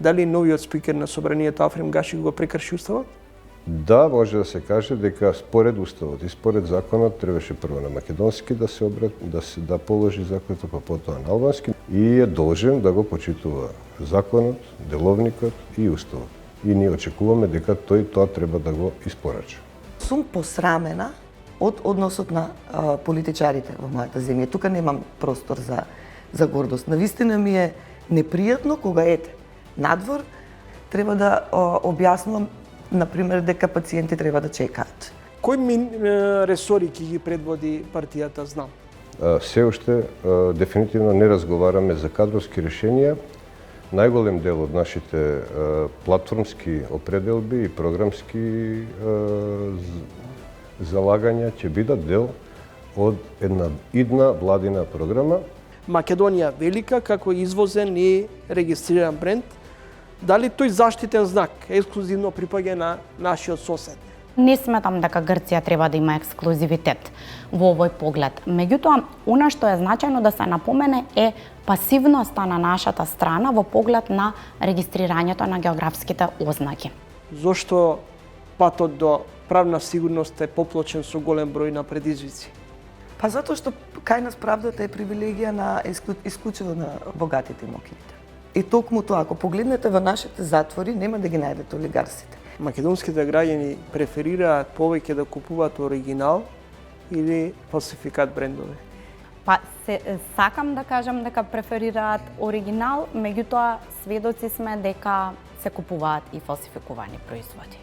Дали новиот спикер на собранието Афрем Гаши го прекрши уставот? Да, може да се каже дека според уставот и според законот требаше прво на македонски да се да положи заклетва, па потоа на албански и е должен да го почитува законот, деловникот и уставот. И ние очекуваме дека тој тоа треба да го испорача. Сум посрамена од односот на политичарите во мојата земја. Тука немам простор за гордост. Навистина ми е непријатно кога надвор треба да објаснувам, например, дека пациенти треба да чекаат. Кои ресори ќе ги предводи партијата, знам? Се уште дефинитивно не разговараме за кадровски решенија. Најголем дел од нашите платформски определби и програмски залагања ќе бидат дел од една идна владина програма. Македонија велика како извозен и регистриран бренд, дали тој заштитен знак ексклузивно припаѓа на нашиот сосед? Не сметам дека Грција треба да има ексклузивитет во овој поглед. Меѓутоа, она што е значајно да се напомене е пасивноста на нашата страна во поглед на регистрирањето на географските ознаки. Зошто патот до правна сигурност е поплочен со голем број на предизвици? Па затоа што кај нас правдата е привилегија на исклучиво на богатите и моките. И токму тоа, ако погледнете во нашите затвори, нема да ги најдете олигарсите. Македонските граѓани преферираат повеќе да купуваат оригинал или фалсификат брендови? Па сакам да кажам дека преферираат оригинал, меѓутоа сведоци сме дека се купуваат и фалсификувани производи.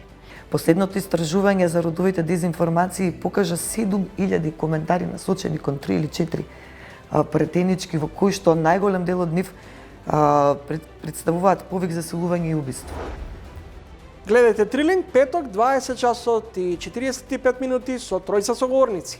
Последното истражување за родовите дезинформации покажа 7000 коментари насочени кон 3 или 4 претенички во кои што најголем дел од нив представуваат повик за силување и убиство. Гледате Трилинг, петок, 20 часот и 45 минути со тројца соговорници.